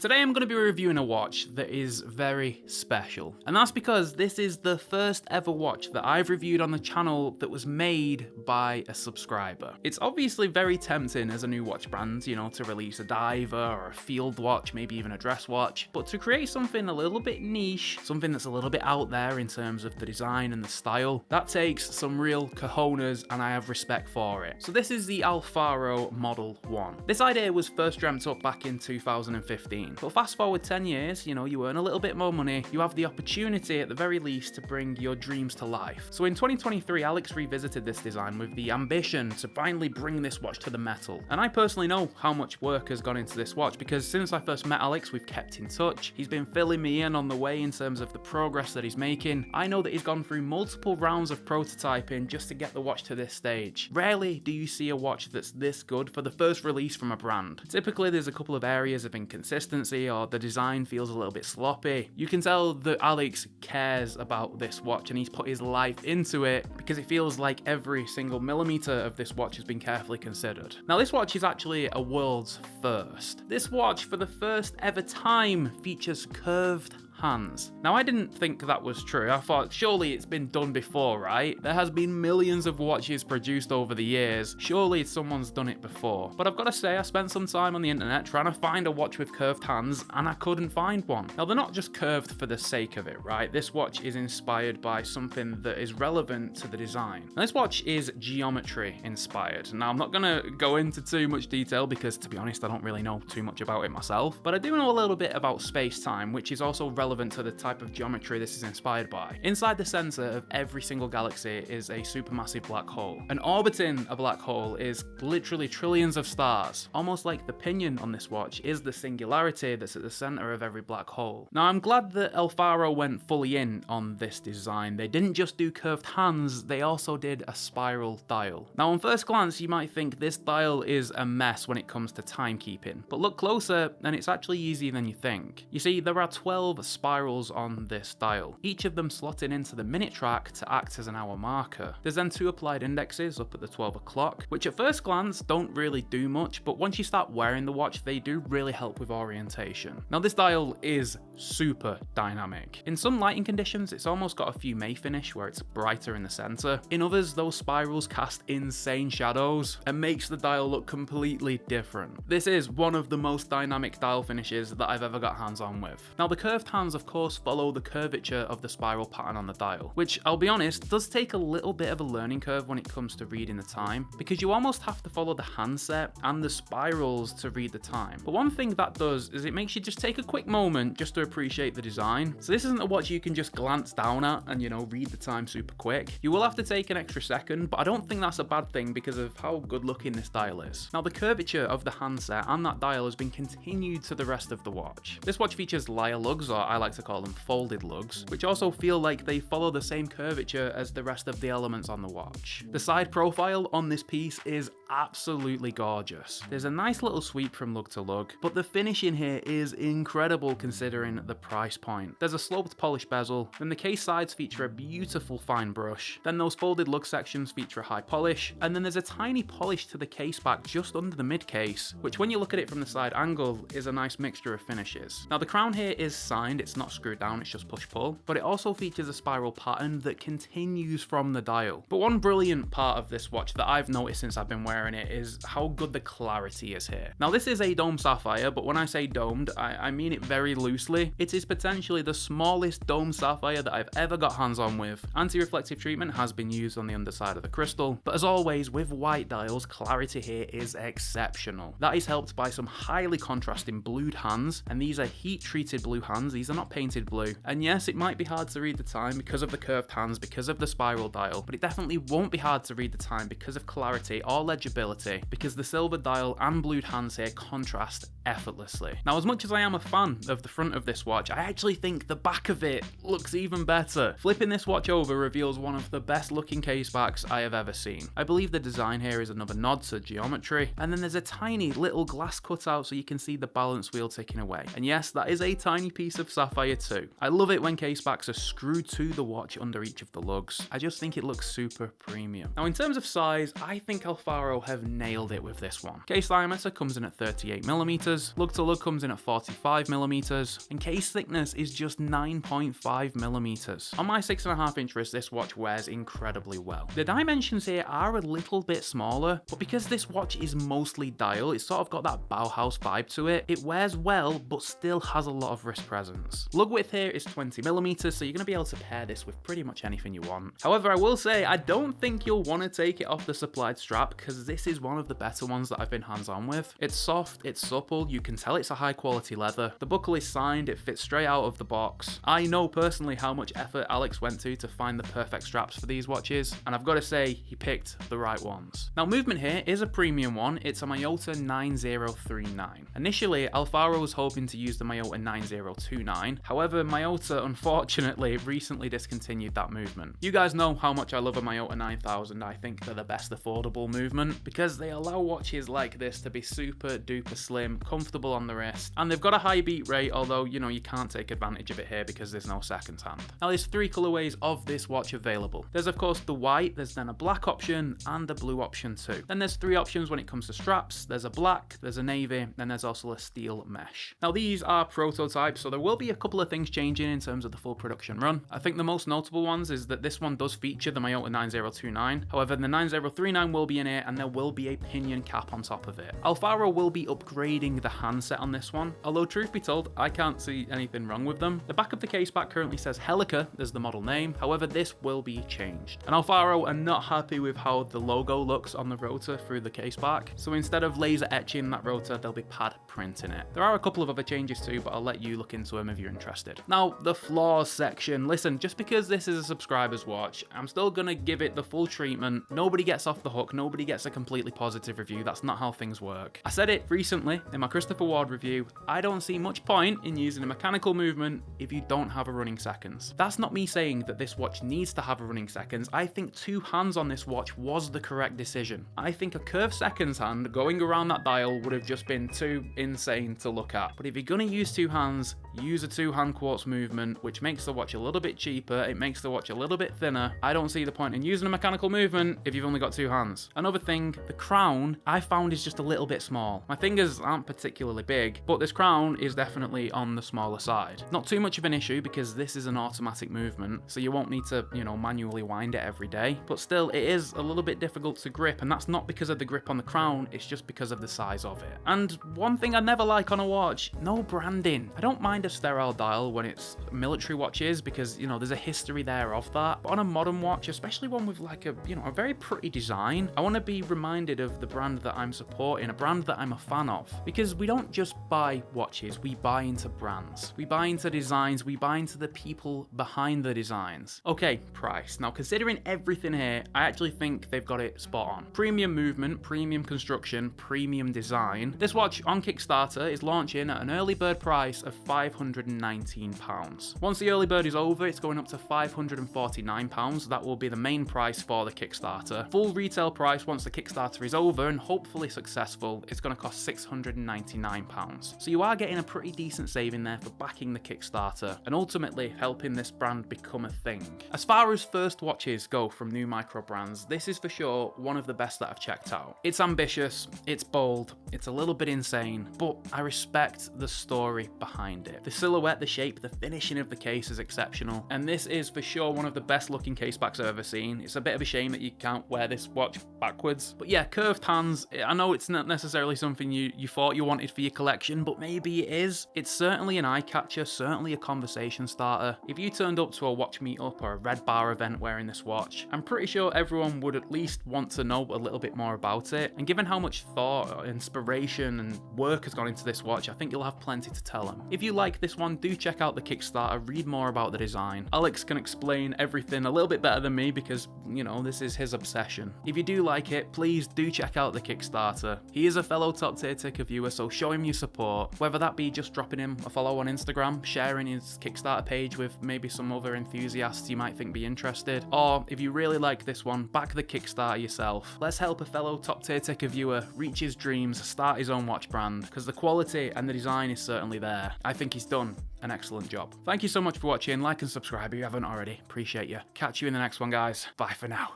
Today I'm going to be reviewing a watch that is very special, and that's because this is the first ever watch that I've reviewed on the channel that was made by a subscriber. It's obviously very tempting as a new watch brand, to release a diver or a field watch, maybe even a dress watch, but to create something a little bit niche, something that's a little bit out there in terms of the design and the style, that takes some real cojones, and I have respect for it. So this is the Alpharo Model 1. This idea was first dreamt up back in 2015. But fast forward 10 years, you earn a little bit more money, you have the opportunity at the very least to bring your dreams to life. So in 2023, Alex revisited this design with the ambition to finally bring this watch to the metal. And I personally know how much work has gone into this watch because since I first met Alex, we've kept in touch. He's been filling me in on the way in terms of the progress that he's making. I know that he's gone through multiple rounds of prototyping just to get the watch to this stage. Rarely do you see a watch that's this good for the first release from a brand. Typically, there's a couple of areas of inconsistency or the design feels a little bit sloppy. You can tell that Alex cares about this watch and he's put his life into it because it feels like every single millimeter of this watch has been carefully considered. Now this watch is actually a world's first. This watch for the first ever time features curved hands. Now I didn't think that was true. I thought surely it's been done before, right? There has been millions of watches produced over the years. Surely someone's done it before. But I've got to say I spent some time on the internet trying to find a watch with curved hands and I couldn't find one. Now they're not just curved for the sake of it, right? This watch is inspired by something that is relevant to the design. Now this watch is geometry inspired. Now I'm not going to go into too much detail because to be honest I don't really know too much about it myself, but I do know a little bit about space-time, which is also relevant to the type of geometry this is inspired by. Inside the center of every single galaxy is a supermassive black hole. And orbiting a black hole is literally trillions of stars. Almost like the pinion on this watch is the singularity that's at the center of every black hole. Now I'm glad that Alpharo went fully in on this design. They didn't just do curved hands, they also did a spiral dial. Now on first glance you might think this dial is a mess when it comes to timekeeping, but look closer and it's actually easier than you think. You see, there are 12 spirals on this dial, each of them slotting into the minute track to act as an hour marker. There's then 2 applied indexes up at the 12 o'clock, which at first glance don't really do much, but once you start wearing the watch, they do really help with orientation. Now this dial is super dynamic. In some lighting conditions, it's almost got a fume finish where it's brighter in the center. In others, those spirals cast insane shadows and makes the dial look completely different. This is one of the most dynamic dial finishes that I've ever got hands on with. Now the curved hands of course follow the curvature of the spiral pattern on the dial, which I'll be honest does take a little bit of a learning curve when it comes to reading the time, because you almost have to follow the handset and the spirals to read the time. But one thing that does is it makes you just take a quick moment just to appreciate the design. So this isn't a watch you can just glance down at and read the time super quick. You will have to take an extra second, but I don't think that's a bad thing because of how good looking this dial is. Now the curvature of the handset and that dial has been continued to the rest of the watch. This watch features lyre lugs, or I like to call them folded lugs, which also feel like they follow the same curvature as the rest of the elements on the watch. The side profile on this piece is absolutely gorgeous. There's a nice little sweep from lug to lug, but the finish in here is incredible considering the price point. There's a sloped polished bezel, then the case sides feature a beautiful fine brush, then those folded lug sections feature a high polish, and then there's a tiny polish to the case back just under the mid case, which when you look at it from the side angle is a nice mixture of finishes. Now the crown here is signed, it's not screwed down, it's just push-pull, but it also features a spiral pattern that continues from the dial. But one brilliant part of this watch that I've noticed since I've been wearing it is how good the clarity is here. Now this is a dome sapphire, but when I say domed, I mean it very loosely. It is potentially the smallest dome sapphire that I've ever got hands on with. Anti-reflective treatment has been used on the underside of the crystal, but as always with white dials, clarity here is exceptional. That is helped by some highly contrasting blued hands, and these are heat-treated blue hands, these are not painted blue. And yes, it might be hard to read the time because of the curved hands, because of the spiral dial, but it definitely won't be hard to read the time because of clarity or legibility, because the silver dial and blued hands here contrast effortlessly. Now, as much as I am a fan of the front of this watch, I actually think the back of it looks even better. Flipping this watch over reveals one of the best looking case backs I have ever seen. I believe the design here is another nod to geometry, and then there's a tiny little glass cutout so you can see the balance wheel ticking away. And yes, that is a tiny piece of sapphire too. I love it when case backs are screwed to the watch under each of the lugs. I just think it looks super premium. Now in terms of size, I think Alpharo have nailed it with this one. Case diameter comes in at 38mm, lug to lug comes in at 45mm, and case thickness is just 9.5mm. On my 6.5-inch wrist, this watch wears incredibly well. The dimensions here are a little bit smaller, but because this watch is mostly dial, it's sort of got that Bauhaus vibe to it. It wears well, but still has a lot of wrist presence. Lug width here is 20mm, so you're going to be able to pair this with pretty much anything you want. However, I will say, I don't think you'll want to take it off the supplied strap, because this is one of the better ones that I've been hands-on with. It's soft, it's supple, you can tell it's a high quality leather. The buckle is signed, it fits straight out of the box. I know personally how much effort Alex went to find the perfect straps for these watches, and I've got to say, he picked the right ones. Now movement here is a premium one, it's a Miyota 9039. Initially, Alpharo was hoping to use the Miyota 9029, however, Miyota unfortunately recently discontinued that movement. You guys know how much I love a Miyota 9000, I think they're the best affordable movement, because they allow watches like this to be super duper slim, comfortable on the wrist, and they've got a high beat rate, although you know you can't take advantage of it here because there's no second hand. Now there's 3 colorways of this watch available. There's of course the white, there's then a black option and a blue option too. Then there's 3 options when it comes to straps. There's a black, there's a navy, and there's also a steel mesh. Now these are prototypes, so there will be a couple of things changing in terms of the full production run. I think the most notable ones is that this one does feature the Miyota 9029, however the 9039 will be in here and there will be a pinion cap on top of it. Alpharo will be upgrading the handset on this one, although truth be told, I can't see anything wrong with them. The back of the case back currently says Helica as the model name, however this will be changed. And Alpharo are not happy with how the logo looks on the rotor through the case back, so instead of laser etching that rotor, they'll be pad printing it. There are a couple of other changes too, but I'll let you look into them if you're interested. Now, the flaws section. Listen, just because this is a subscriber's watch, I'm still gonna give it the full treatment. Nobody gets off the hook, nobody gets a completely positive review. That's not how things work. I said it recently in my Christopher Ward review, I don't see much point in using a mechanical movement if you don't have a running seconds. That's not me saying that this watch needs to have a running seconds. I think 2 hands on this watch was the correct decision. I think a curved seconds hand going around that dial would have just been too insane to look at. But if you're gonna use 2 hands, use a 2-hand quartz movement, which makes the watch a little bit cheaper, it makes the watch a little bit thinner. I don't see the point in using a mechanical movement if you've only got 2 hands. Another thing, the crown I found is just a little bit small. My fingers aren't particularly big, but this crown is definitely on the smaller side. Not too much of an issue because this is an automatic movement, so you won't need to, you know, manually wind it every day, but still it is a little bit difficult to grip, and that's not because of the grip on the crown, it's just because of the size of it. And one thing I never like on a watch, no branding. I don't mind a sterile dial when it's military watches because, you know, there's a history there of that, but on a modern watch, especially one with like a, you know, a very pretty design, I want to be reminded of the brand that I'm supporting, a brand that I'm a fan of, because we don't just buy watches, we buy into brands, we buy into designs, we buy into the people behind the designs. Okay, price. Now considering everything here, I actually think they've got it spot on. Premium movement, premium construction, premium design. This watch on Kickstarter is launching at an early bird price of £519. Once the early bird is over, it's going up to £549. That will be the main price for the Kickstarter. Full retail price once the Kickstarter is over and hopefully successful, it's going to cost £699. So you are getting a pretty decent saving there for backing the Kickstarter and ultimately helping this brand become a thing. As far as first watches go from new micro brands, this is for sure one of the best that I've checked out. It's ambitious, it's bold, it's a little bit insane, but I respect the story behind it. The silhouette, the shape, the finishing of the case is exceptional, and this is for sure one of the best looking case backs I've ever seen. It's a bit of a shame that you can't wear this watch backwards, but yeah, curved hands, I know it's not necessarily something you thought you wanted for your collection, but maybe it is. It's certainly an eye catcher, certainly a conversation starter. If you turned up to a watch meetup or a Red Bar event wearing this watch, I'm pretty sure everyone would at least want to know a little bit more about it, and given how much thought, inspiration and work has gone into this watch, I think you'll have plenty to tell them. If you like this one, do check out the Kickstarter, read more about the design. Alex can explain everything a little bit better than me because, you know, this is his obsession. If you do like it, please do check out the Kickstarter. He is a fellow top tier ticker viewer, so show him your support, whether that be just dropping him a follow on Instagram, sharing his Kickstarter page with maybe some other enthusiasts you might think be interested, or if you really like this one, back the Kickstarter yourself. Let's help a fellow top tier ticker viewer reach his dreams, start his own watch brand, because the quality and the design is certainly there. I think he's done done an excellent job. Thank you so much for watching. Like and subscribe if you haven't already. Appreciate you. Catch you in the next one, guys. Bye for now.